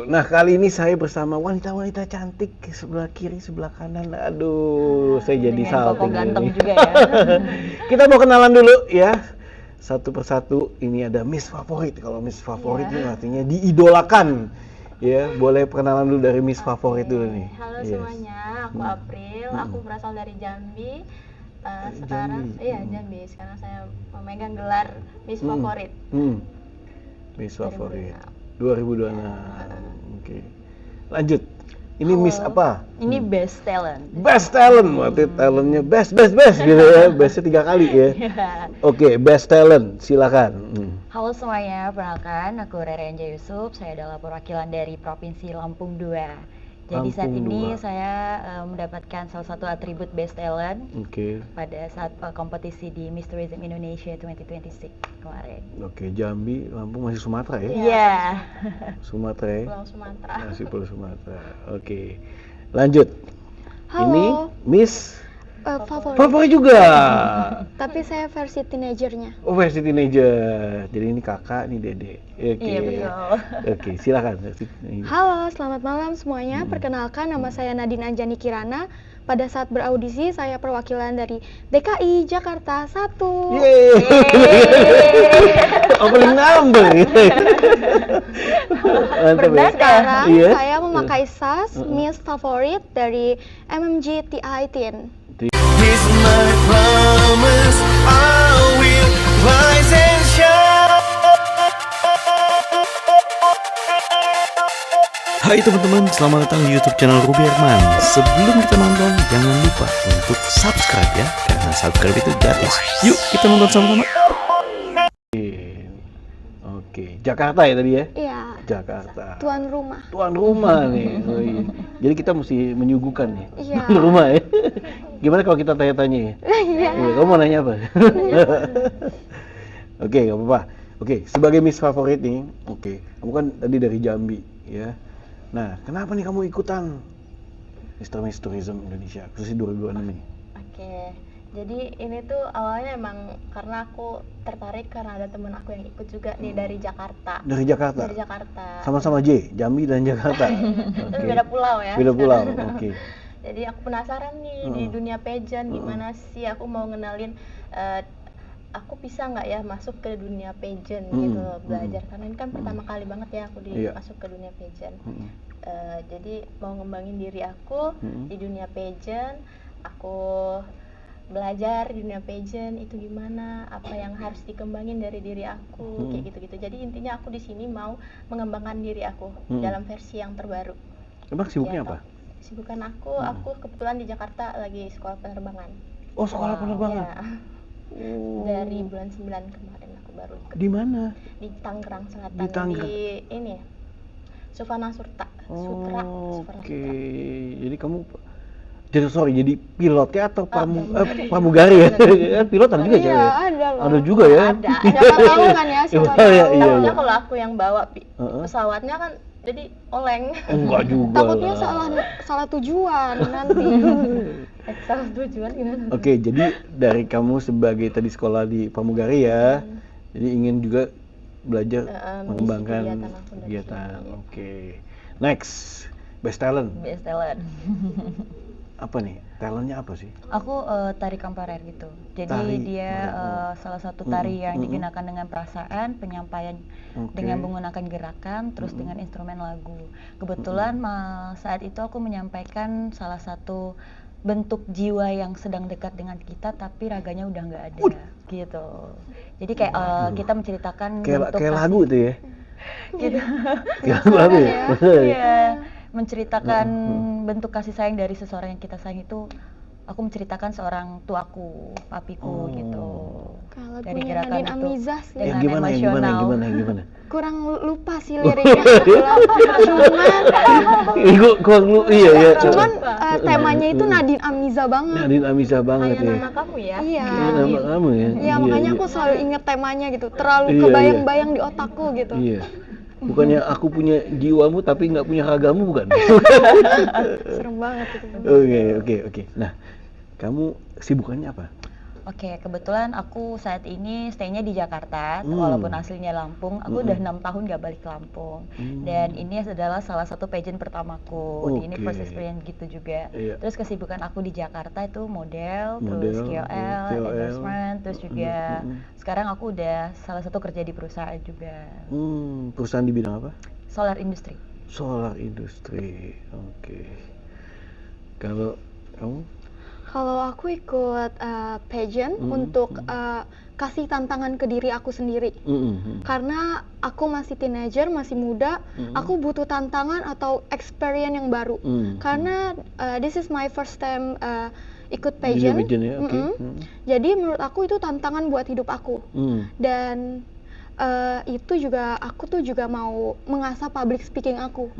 Nah, kali ini saya bersama wanita-wanita cantik sebelah kiri, sebelah kanan. Aduh, saya jadi dengan koko salting ganteng ini. juga ya. Kita mau kenalan dulu ya. Satu persatu, ini ada Miss Favorit. Kalau Miss Favorit ini artinya diidolakan. Ya, boleh perkenalan dulu dari Miss Favorit dulu nih. Halo Yes. semuanya, aku April, aku berasal dari Jambi. Sekarang, Jambi. iya Jambi. Sekarang saya memegang gelar Miss Favorit. Miss 2026. Favorit 2026. Oke. Lanjut. Ini Halo. Miss apa? Ini best talent. Best talent, berarti talentnya best gitu ya, bestnya 3 kali ya. Oke, best talent, silakan. Halo semuanya, perkenalkan aku Rere Anja Yusuf. Saya adalah perwakilan dari Provinsi Lampung 2. Jadi saat Lampung ini 2. saya mendapatkan salah satu atribut best talent Oke, pada saat kompetisi di Miss Tourism Indonesia 2026 kemarin. oke, Jambi, Lampung masih Sumatera ya? Iya. Sumatera ya? Pulau Sumatera. Masih Pulau Sumatera. Oke, lanjut. Halo. Ini Miss Favorit. Favorit juga. Tapi saya versi teenagernya. Oh, versi teenager. Jadi ini kakak, ini dede. Oke. Iya, betul. Oke, silakan. Versi teenager. Halo, selamat malam semuanya. Perkenalkan, nama saya Nadine Anjani Kirana. Pada saat beraudisi, saya perwakilan dari DKI Jakarta 1. Yeay. Opening number gitu. Mantap ya. Sekarang Iya. saya memakai SAS Miss Favorit dari MMG TI Teen. Here's my promise, I will rise and shine. Hai teman-teman, selamat datang di YouTube channel Ruby Herman. Sebelum kita nonton, jangan lupa untuk subscribe ya, karena subscribe itu gratis. Yuk kita nonton sama-sama. Oke, Jakarta ya tadi ya? Iya, Jakarta. tuan rumah. Tuan rumah nih. Oh, iya. Jadi kita mesti menyuguhkan nih. Iya. Tuan rumah ya. Gimana kalau kita tanya-tanya ya? Iya. Iya, kamu mau nanya apa? Oke, nggak apa-apa. Oke, sebagai Miss Favorit nih, oke, kamu kan tadi dari Jambi, ya. Nah, kenapa nih kamu ikutan Miss Tourism Indonesia, khususnya 2026 ini? Oke. Jadi ini tuh awalnya emang karena aku tertarik karena ada temen aku yang ikut juga nih dari Jakarta. Dari Jakarta? Dari Jakarta. Sama-sama J, Jambi dan Jakarta. Tapi beda pulau ya. Beda pulau, oke. Jadi aku penasaran nih di dunia pageant gimana sih, aku mau ngenalin aku bisa nggak ya masuk ke dunia pageant gitu, belajar karena ini kan pertama kali banget ya aku masuk ke dunia pageant. Jadi mau ngembangin diri aku di dunia pageant, aku belajar di dunia pageant itu gimana, apa yang harus dikembangin dari diri aku, kayak gitu-gitu. Jadi intinya aku di sini mau mengembangkan diri aku dalam versi yang terbaru. Emang sibuknya Ya, apa? Sibukan aku kebetulan di Jakarta lagi sekolah penerbangan. Oh, sekolah penerbangan. Ya. Oh. Dari bulan 9 kemarin aku baru ikut. Di mana? Di Tangerang Selatan. Di Tangerang. Di ini Sufana Surta. Sutra. Oke. Jadi kamu jadi pilotnya atau pramugari ya? Pilot ada juga Iya, cewek. ada loh. Ada juga ya. Ada. Siapa tahu kan ya, siapa tahu. Iya. Takutnya kalau aku yang bawa pesawatnya kan jadi oleng. Enggak juga. Takutnya lah. salah tujuan nanti. Salah tujuan gimana? Oke, jadi dari kamu sebagai tadi sekolah di pramugari ya, jadi ingin juga belajar mengembangkan kegiatan aku dari kegiatan. sini. Oke. Next, best talent. Best talent. Apa nih? Talentnya apa sih? Aku tari kamparer gitu. Jadi Tari dia kamparer. salah satu tari yang digunakan dengan perasaan, penyampaian dengan menggunakan gerakan, terus dengan instrumen lagu. Kebetulan saat itu aku menyampaikan salah satu bentuk jiwa yang sedang dekat dengan kita, tapi raganya udah nggak ada, gitu. Jadi kayak kita menceritakan bentuk Kayak kasih- lagu tuh ya. gitu. Kayak lagu ya. Iya, menceritakan bentuk kasih sayang dari seseorang yang kita sayang itu. Aku menceritakan seorang tuaku, papiku gitu. Kalau Dari punya gerakan Nadine itu. Amizah sih. Dengan Gimana? emosional. Kurang lupa sih liriknya. Cuman temanya itu Nadine Amizah banget. Nadine Amizah banget Kayak ya. nama kamu ya. Iya. Ini nama kamu ya. Iya, makanya aku selalu inget temanya gitu. Terlalu Iya, kebayang-bayang di otakku gitu. Iya. Bukannya aku punya jiwamu tapi nggak punya ragamu, bukan? Serem banget itu. Oke. Nah, kamu sibukannya apa? Oke, kebetulan aku saat ini stay-nya di Jakarta, walaupun aslinya Lampung. Aku udah 6 tahun gak balik ke Lampung. Dan ini adalah salah satu pageant pertamaku. Ini first experience gitu juga. Terus kesibukan aku di Jakarta itu model, terus KOL, endorsement, terus juga sekarang aku udah salah satu kerja di perusahaan juga. Perusahaan di bidang apa? Solar industry. Solar industry, oke. Kalau kamu? Kalau aku ikut pageant untuk kasih tantangan ke diri aku sendiri. Karena aku masih teenager, masih muda, aku butuh tantangan atau experience yang baru. Karena this is my first time ikut pageant. Ya? Okay. Jadi menurut aku itu tantangan buat hidup aku. Dan itu juga aku tuh juga mau mengasah public speaking aku.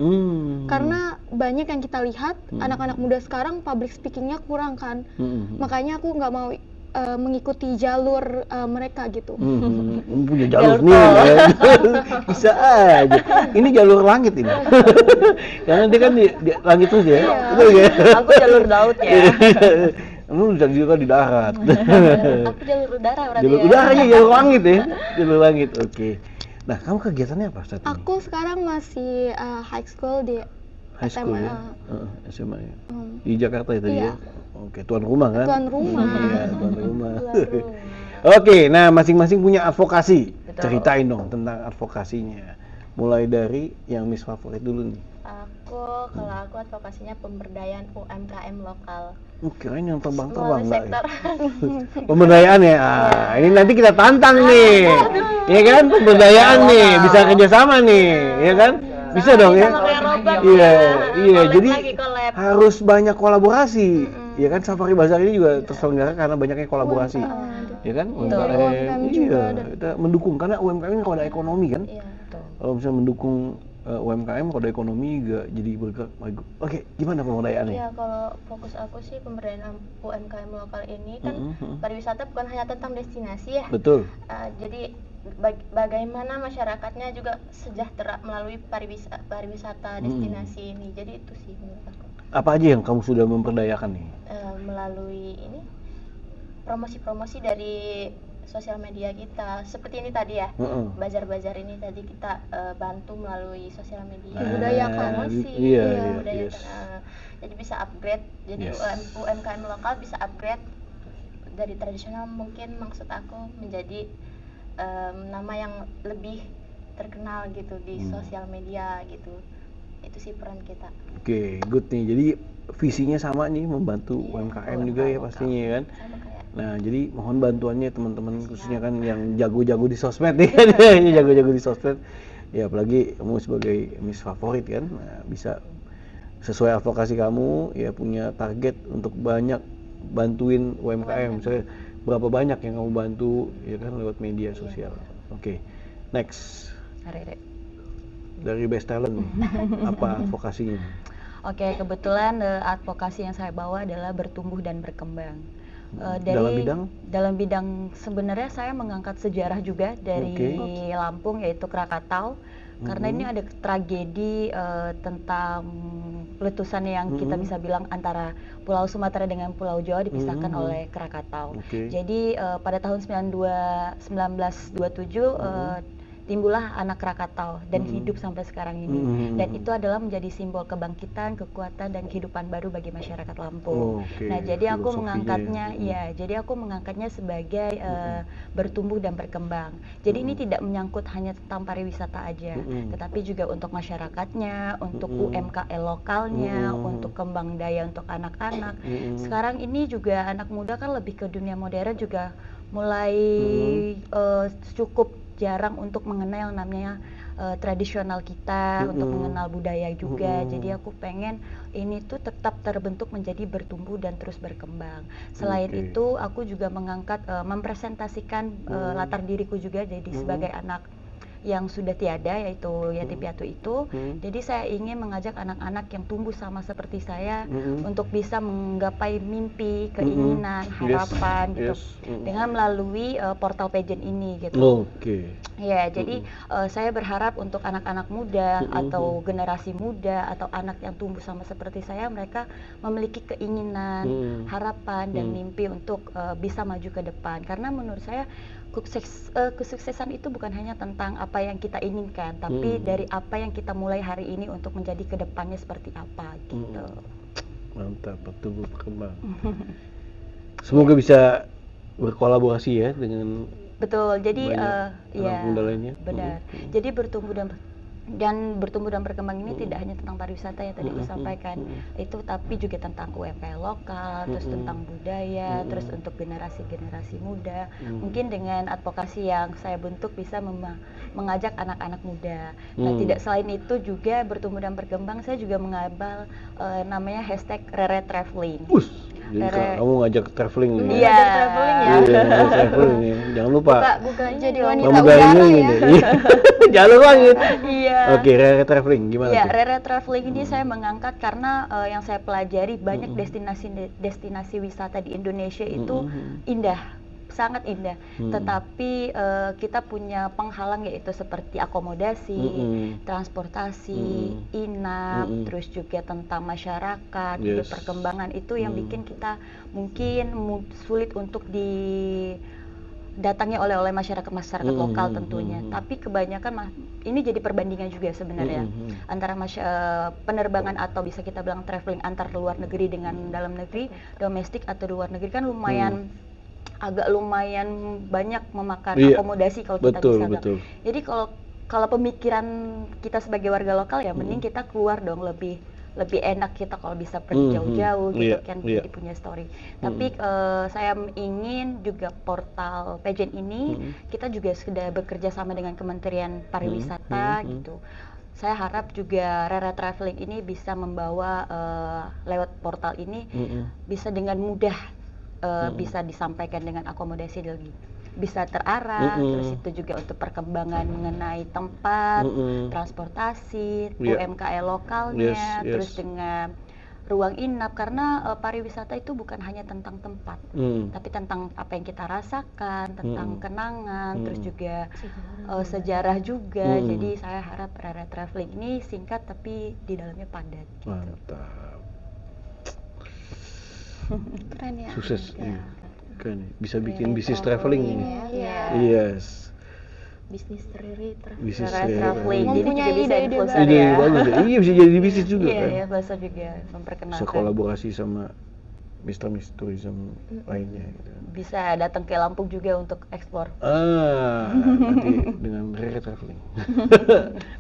Karena banyak yang kita lihat anak-anak muda sekarang public speakingnya kurang kan. Makanya aku nggak mau mengikuti jalur mereka gitu. Punya jalur nih ya. Bisa aja. Ini jalur langit ini. Karena dia kan di langit terus ya. Betul ya. Aku jalur laut ya. Lu bisa juga di darat. Aku jalur udara berarti. Jalur udara ya, jalur langit ya. Jalur langit. Oke. Nah, kamu kegiatannya apa saat ini? Aku sekarang masih high school di high school SMA. Ya? SMA ya. Di Jakarta ya tadi ya. Oke, tuan rumah kan? Tuan rumah. Iya, tuan rumah. Oke, nah masing-masing punya advokasi. Betul. Ceritain dong tentang advokasinya. Mulai dari yang Miss Favorit dulu nih. Kalau aku advokasinya pemberdayaan UMKM lokal. Kirain yang terbang-terbang Melalui sektor. Pemberdayaan ya. Ini nanti kita tantang nih. Iya kan? Pemberdayaan nih, bisa kerjasama nih, ya kan? Bisa dong ya. Iya. Jadi harus banyak kolaborasi. Ya kan, Safari Bazar ini juga terselenggara karena banyaknya kolaborasi. Ya kan? UMKM juga kita mendukung karena UMKM ini roda ekonomi kan. Kalau misalnya mendukung UMKM, roda ekonomi juga jadi bergerak. Oke, gimana pemberdayaannya? Iya, kalau fokus aku sih pemberdayaan UMKM lokal ini kan pariwisata bukan hanya tentang destinasi ya. Betul. Jadi bagaimana masyarakatnya juga sejahtera melalui pariwisata destinasi ini. Jadi itu sih menurut aku. Apa aja yang kamu sudah memperdayakan nih? Melalui ini promosi-promosi dari sosial media kita, seperti ini tadi ya, bazar-bazar ini tadi kita bantu melalui sosial media. Budaya promosi, budaya jadi bisa upgrade, jadi UMKM lokal bisa upgrade dari tradisional mungkin maksud aku menjadi nama yang lebih terkenal gitu di sosial media gitu. Itu sih peran kita. Oke, good nih. Jadi visinya sama nih, membantu UMKM juga ya pastinya kan. Nah, jadi mohon bantuannya teman-teman khususnya kan yang jago-jago di sosmed nih kan, jago-jago di sosmed. Ya apalagi kamu sebagai Miss Favorit kan, nah, bisa sesuai advokasi kamu ya punya target untuk banyak bantuin UMKM. Misalnya berapa banyak yang kamu bantu ya kan lewat media sosial. Oke. Next. Dari Best Talent nih, apa advokasinya? Oke, kebetulan advokasi yang saya bawa adalah bertumbuh dan berkembang. Dalam bidang sebenarnya saya mengangkat sejarah juga dari Lampung, yaitu Krakatau. Karena ini ada tragedi tentang letusan yang kita bisa bilang antara Pulau Sumatera dengan Pulau Jawa dipisahkan oleh Krakatau. Jadi pada tahun 1927 timbullah anak Krakatau dan hidup sampai sekarang ini. Dan itu adalah menjadi simbol kebangkitan, kekuatan dan kehidupan baru bagi masyarakat Lampung. Nah, jadi aku mengangkatnya sebagai bertumbuh dan berkembang. Jadi ini tidak menyangkut hanya tentang pariwisata aja, tetapi juga untuk masyarakatnya, untuk UMKM lokalnya, untuk kembang daya untuk anak-anak. Sekarang ini juga anak muda kan lebih ke dunia modern juga mulai cukup jarang untuk mengenal yang namanya tradisional kita, untuk mengenal budaya juga. Jadi aku pengen ini tuh tetap terbentuk menjadi bertumbuh dan terus berkembang. Selain itu aku juga mengangkat mempresentasikan latar diriku juga jadi sebagai anak yang sudah tiada, yaitu yatim piatu itu. Jadi saya ingin mengajak anak-anak yang tumbuh sama seperti saya untuk bisa menggapai mimpi, keinginan, harapan gitu dengan melalui portal pageant ini gitu. Ya, jadi saya berharap untuk anak-anak muda atau generasi muda atau anak yang tumbuh sama seperti saya, mereka memiliki keinginan, harapan dan mimpi untuk bisa maju ke depan. Karena menurut saya kesuksesan itu bukan hanya tentang apa yang kita inginkan, tapi dari apa yang kita mulai hari ini untuk menjadi kedepannya seperti apa gitu. Mantap, tumbuh berkembang. Semoga bisa berkolaborasi ya dengan betul. Jadi anak muda lainnya. Benar. Jadi bertumbuh dan berkembang ini tidak hanya tentang pariwisata yang tadi disampaikan itu, tapi juga tentang UMKM lokal, terus tentang budaya, terus untuk generasi muda. Mungkin dengan advokasi yang saya bentuk bisa mengajak anak-anak muda. Nah, tidak selain itu juga bertumbuh dan berkembang, saya juga mengambil namanya hashtag Rere Traveling. Jadi kamu ngajak traveling nih. Iya, traveling ya. Iya, traveling nih. Jangan lupa. Jadi wanita Pramugarinya udara ya. ini. Jangan lupa gitu. Iya. Oke, Rere Traveling gimana Iya, tuh? Rere Traveling ini saya mengangkat karena yang saya pelajari banyak destinasi wisata di Indonesia itu indah, sangat indah. Tetapi kita punya penghalang, yaitu seperti akomodasi, transportasi, inap, terus juga tentang masyarakat, juga perkembangan itu yang bikin kita mungkin sulit untuk didatangi oleh masyarakat lokal tentunya. Tapi kebanyakan ini jadi perbandingan juga sebenarnya antara penerbangan atau bisa kita bilang traveling antar luar negeri dengan dalam negeri, domestik atau luar negeri kan lumayan agak lumayan banyak memakan akomodasi kalau kita bisa bilang. Jadi kalau pemikiran kita sebagai warga lokal ya mending kita keluar dong, lebih enak kita kalau bisa pergi jauh-jauh gitu kan, jadi punya story. Tapi saya ingin juga portal pageant ini kita juga sudah bekerja sama dengan Kementerian Pariwisata gitu. Saya harap juga Rere Traveling ini bisa membawa lewat portal ini bisa dengan mudah bisa disampaikan dengan akomodasi lebih bisa terarah, terus itu juga untuk perkembangan mengenai tempat, transportasi, UMKM lokalnya, terus dengan ruang inap, karena pariwisata itu bukan hanya tentang tempat, tapi tentang apa yang kita rasakan, tentang kenangan, terus juga sejarah juga. Jadi saya harap Rere Traveling ini singkat tapi di dalamnya padat. Gitu. Mantap. Keren ya. Sukses. Keren. Bisa bikin bisnis traveling ini. Yes. Bisnis Rere Traveling. Jadi juga Mempunyai bisa ide-ide influencer Ide ya. bagus ya. Iya, bisa jadi bisnis juga Iya, kan. ya, bahasa juga memperkenalkan. Bisa kolaborasi sama Miss Tourism lainnya gitu. Bisa datang ke Lampung juga untuk ekspor. Nanti dengan Rere Traveling.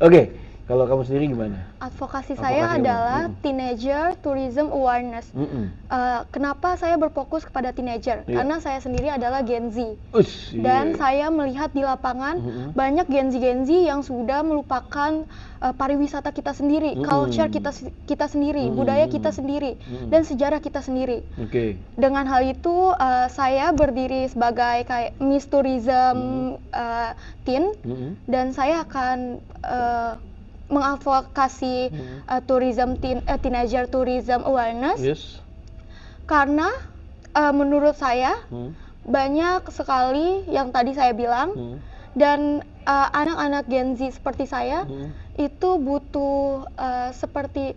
Oke, kalau kamu sendiri gimana? Advokasi saya adalah Teenager Tourism Awareness. Kenapa saya berfokus kepada teenager? Karena saya sendiri adalah Gen Z. Dan saya melihat di lapangan banyak Gen Z yang sudah melupakan pariwisata kita sendiri, culture kita sendiri, budaya kita sendiri, dan sejarah kita sendiri. Dengan hal itu saya berdiri sebagai kayak Miss Tourism Teen, dan saya akan mengadvokasi Teenager Tourism Awareness. Karena menurut saya banyak sekali yang tadi saya bilang, dan anak-anak Gen Z seperti saya itu butuh seperti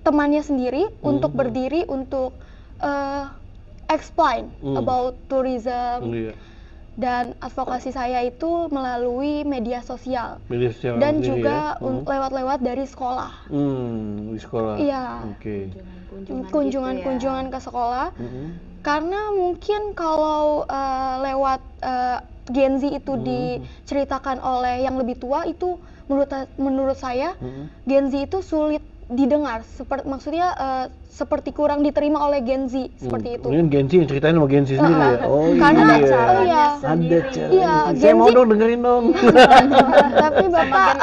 temannya sendiri untuk berdiri untuk explain about tourism. Dan advokasi saya itu melalui media sosial dan juga lewat-lewat dari sekolah. Di sekolah. Iya. Kunjungan-kunjungan ke sekolah. Karena mungkin kalau lewat Gen Z itu diceritakan oleh yang lebih tua, itu menurut saya Gen Z itu sulit didengar, maksudnya seperti kurang diterima oleh Gen Z seperti itu. Ini Gen Z yang ceritain sama Gen Z sendiri ya? Oh karena iya. Ada cara. Iya, Saya mau dong dengerin dong. Tapi Bapak,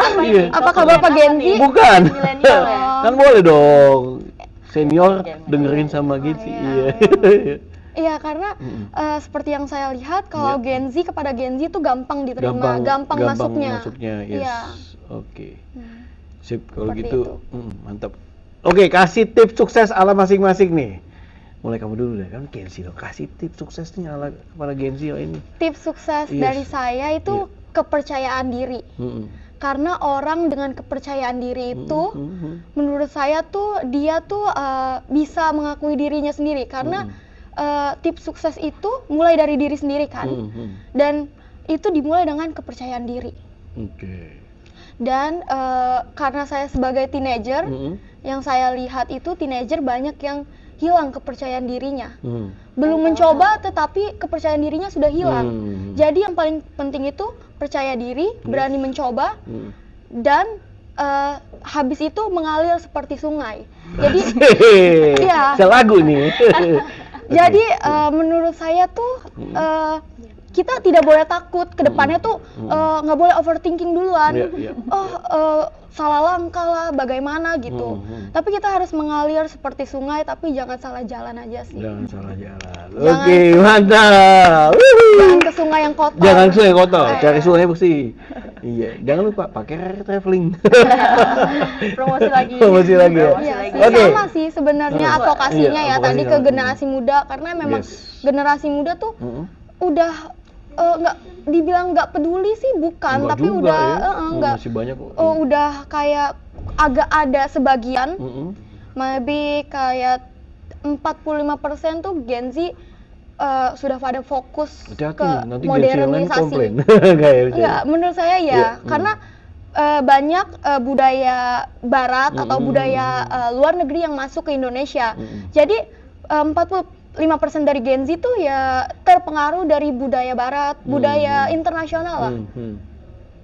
apakah Bapak Gen Z? Bukan. Milenial ya. Kan boleh dong. Senior dengerin sama Gen Z. Iya. Iya, karena seperti yang saya lihat kalau Gen Z kepada Gen Z itu gampang diterima, gampang masuknya. Yes. Iya. Oke. Sip, kalau Seperti gitu itu. mantap. Oke, kasih tips sukses ala masing-masing nih. Mulai kamu dulu deh, kan Gen Z loh. Kasih tips sukses nih ala kepada Gen Z ini. Tips sukses dari saya itu kepercayaan diri. Karena orang dengan kepercayaan diri itu, menurut saya tuh dia tuh bisa mengakui dirinya sendiri. Karena tips sukses itu mulai dari diri sendiri kan, dan itu dimulai dengan kepercayaan diri. Dan karena saya sebagai teenager, yang saya lihat itu teenager banyak yang hilang kepercayaan dirinya. Belum mencoba tetapi kepercayaan dirinya sudah hilang. Jadi yang paling penting itu percaya diri, berani mencoba, dan habis itu mengalir seperti sungai. Jadi ya. Selagu nih. Jadi menurut saya tuh kita tidak boleh takut ke depannya tuh, nggak boleh overthinking duluan. Salah langkah lah, bagaimana gitu. Tapi kita harus mengalir seperti sungai, tapi jangan salah jalan aja sih. Jangan salah jalan. Oke, mantap. Jangan ke sungai yang kotor. Jangan sungai yang kotor, cari sungai bersih. Iya, jangan lupa pakai rare traveling. Promosi lagi. Promosi lagi ya. Iya, Oke. sama sih sebenarnya advokasinya ya advokasi tadi ke generasi muda, karena memang generasi muda tuh udah nggak dibilang nggak peduli sih bukan, Enggak tapi juga, udah nggak masih banyak kok. udah kayak agak ada sebagian, maybe kayak 45% tuh Gen Z sudah pada fokus Hati-hati, ke nanti Gen Z yang lain modernisasi. komplain. Enggak, menurut saya ya, karena banyak budaya barat atau budaya luar negeri yang masuk ke Indonesia. Jadi 45% dari Gen Z tuh ya terpengaruh dari budaya barat, budaya internasional lah.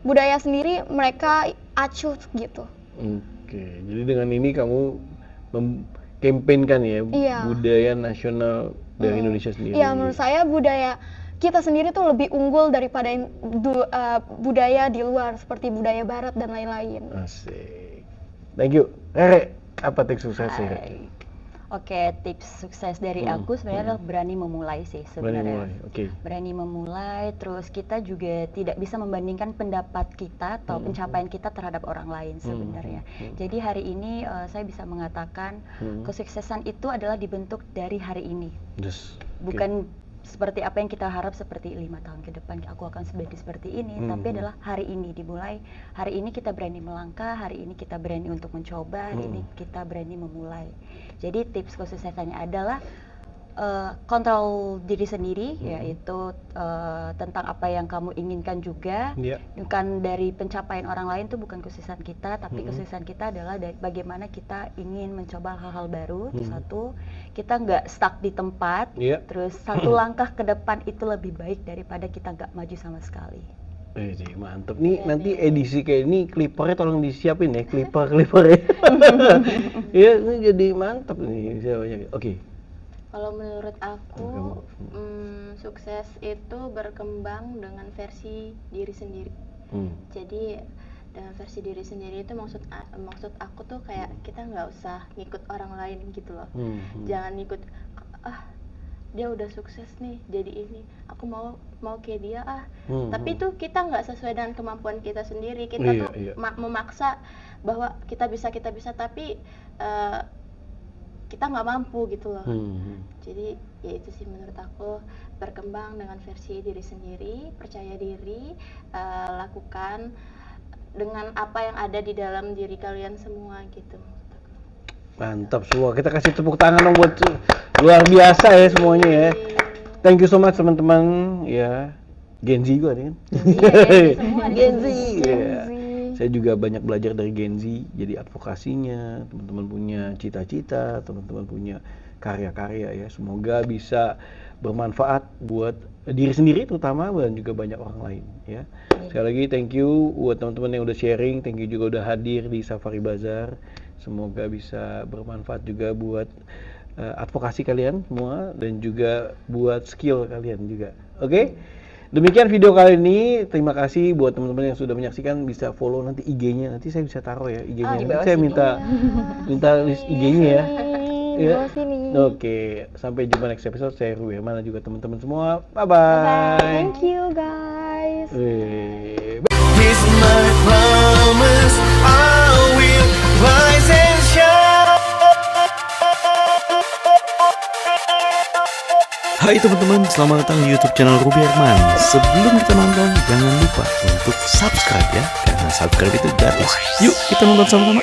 Budaya sendiri mereka acuh gitu. Oke, jadi dengan ini kamu mengkampanyekan ya budaya nasional dari Indonesia sendiri. Iya, menurut saya budaya kita sendiri tuh lebih unggul daripada budaya di luar seperti budaya barat dan lain-lain. Asik. Thank you. Rere, apa tips suksesnya? Oke, tips sukses dari aku sebenarnya adalah berani memulai sih sebenarnya. Berani memulai, terus kita juga tidak bisa membandingkan pendapat kita atau pencapaian kita terhadap orang lain sebenarnya. Jadi hari ini saya bisa mengatakan kesuksesan itu adalah dibentuk dari hari ini. Bukan seperti apa yang kita harap seperti 5 tahun ke depan aku akan seperti ini, tapi adalah hari ini dimulai. Hari ini kita berani melangkah, hari ini kita berani untuk mencoba, hari ini kita berani memulai. Jadi tips kesuksesannya adalah kontrol diri sendiri, yaitu tentang apa yang kamu inginkan juga. Bukan dari pencapaian orang lain, itu bukan kesuksesan kita, tapi kesuksesan kita adalah dari bagaimana kita ingin mencoba hal-hal baru. Satu, kita nggak stuck di tempat. Terus satu langkah ke depan itu lebih baik daripada kita nggak maju sama sekali. Mantep nih, nanti edisi kayak ini clippernya tolong disiapin ya, clippernya. Iya, ini jadi mantep nih. Oke. Kalau menurut aku, sukses itu berkembang dengan versi diri sendiri. Jadi dengan versi diri sendiri itu maksud aku tuh kayak kita nggak usah ngikut orang lain gitu loh. Jangan ngikut, dia udah sukses nih jadi ini, aku mau kayak dia tapi itu kita nggak sesuai dengan kemampuan kita sendiri. Kita tuh memaksa bahwa kita bisa tapi kita nggak mampu gitu loh. Jadi ya itu sih menurut aku, berkembang dengan versi diri sendiri, percaya diri, lakukan dengan apa yang ada di dalam diri kalian semua gitu. Mantap semua, kita kasih tepuk tangan dong buat luar biasa ya semuanya ya. Thank you so much teman-teman ya. Gen Z juga nih kan? Gen Z. Saya juga banyak belajar dari Gen Z, jadi advokasinya, teman-teman punya cita-cita, teman-teman punya karya-karya ya. Semoga bisa bermanfaat buat diri sendiri terutama dan juga banyak orang lain ya. Sekali lagi thank you buat teman-teman yang udah sharing, thank you juga udah hadir di Safari Bazaar. Semoga bisa bermanfaat juga buat advokasi kalian semua dan juga buat skill kalian juga. Oke? Demikian video kali ini. Terima kasih buat teman-teman yang sudah menyaksikan. Bisa follow nanti IG-nya. Nanti saya bisa taruh ya IG-nya. Saya minta list IG-nya ya. di bawah sini. Oke, sampai jumpa next episode. Saya Ruberman dan juga teman-teman semua. Bye-bye. Bye. Thank you guys. Here's my promise, I will rise and shine. Hai teman-teman, selamat datang di YouTube channel Ruberman. Sebelum kita nonton, jangan lupa untuk subscribe ya, karena subscribe itu gratis. Yuk kita nonton sama-sama.